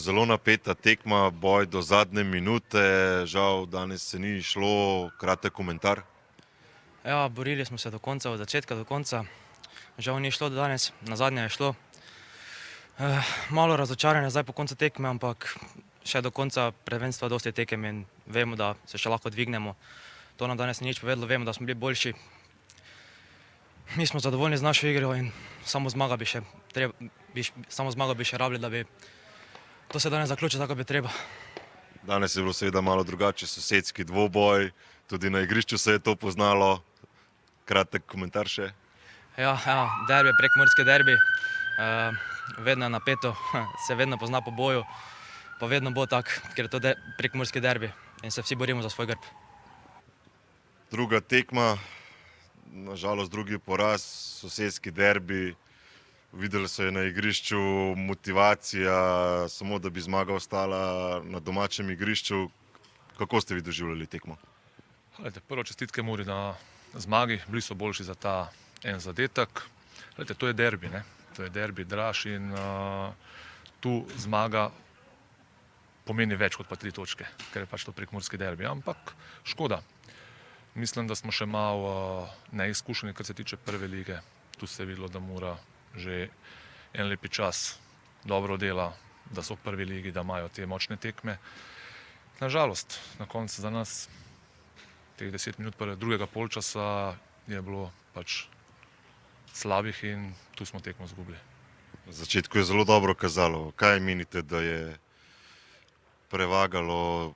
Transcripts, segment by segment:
Zelo napeta tekma, boj do zadnje minute, žal danes se ni šlo, kratek komentar. Ja, borili smo se do konca, od začetka do konca. Žal ni šlo danes, nazadnje je šlo. Malo razočaranje zdaj po koncu tekme, ampak še do konca prvenstva dosti tekem in vemo, da se še lahko dvignemo. To nam danes ni nič povedalo, vemo, da smo bili boljši. Mi smo zadovoljni z našo igro in samo zmaga bi še rabili, da bi to se danes zaključilo tako bi treba. Danes je bilo seveda malo drugače, sosedski dvoboj, tudi na igrišču se je to poznalo. Kratek komentar še. Ja, derbi, prekmurski derbi. Vedno je napeto, se vedno pozna po boju, pa vedno bo tak, ker je to prekmurski derbi in se vsi borimo za svoj grb. Druga tekma, nažalost drugi poraz, sosedski derbi. Videli se je na igrišču motivacija, samo da bi zmaga ostala na domačem igrišču. Kako ste vi doživljali tekmo? Prvo čestitke Muri na zmagi, bili so boljši za ta en zadetek. To je derbi, to je derbi Draž in tu zmaga pomeni več kot pa 3 točke, ker je pač to prekmurski derbi, ampak škoda. Mislim, da smo še malo neizkušeni, kar se tiče prve lige. Tu se je videlo, da Mura že en lepi čas dobro dela, da so v prvi ligi, da imajo te močne tekme. Nažalost, na koncu za nas teh 10 minut drugega polčasa je bilo pač slabih in tu smo tekmo izgubili. Na začetku je zelo dobro kazalo. Kaj menite, da je prevagalo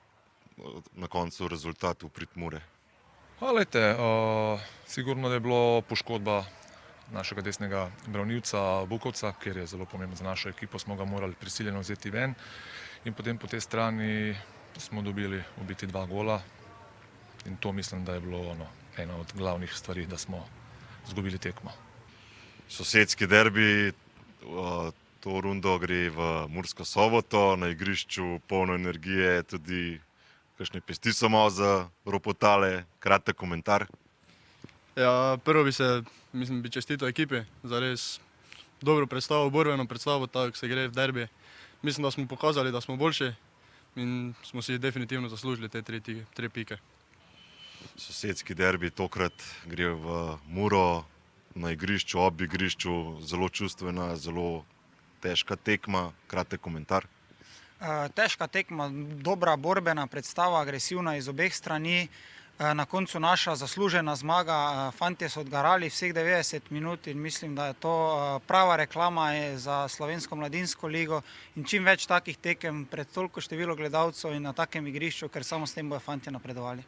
na koncu rezultat v prid Mure? Sigurno je bilo poškodba našega desnega branilca Bukovca, ker je zelo pomemben za našo ekipo, smo ga morali prisiljeno vzeti ven in potem po tej strani smo dobili v biti 2 gola in to mislim, da je bilo ena od glavnih stvari, da smo izgubili tekmo. Sosedski derbi, to rundo gre v Mursko Soboto, na igrišču polno energije, tudi kakšne pesti so malo zaropotale, kratek komentar. Ja, prvo bi čestital ekipi za res dobro predstavo, borbeno predstavo, tako se gre v derbi. Mislim, da smo pokazali, da smo boljši in smo si definitivno zaslužili te 3 pike. Sosedski derbi tokrat gre v Muro, na igrišču, ob igrišču, zelo čustvena, zelo težka tekma, kratek komentar. Težka tekma, dobra borbena predstava, agresivna iz obeh strani. Na koncu naša zaslužena zmaga, fantje so odgarali vseh 90 minut in mislim, da je to prava reklama za slovensko mladinsko ligo in čim več takih tekem pred toliko število gledalcev in na takem igrišču, ker samo s tem bojo fantje napredovali.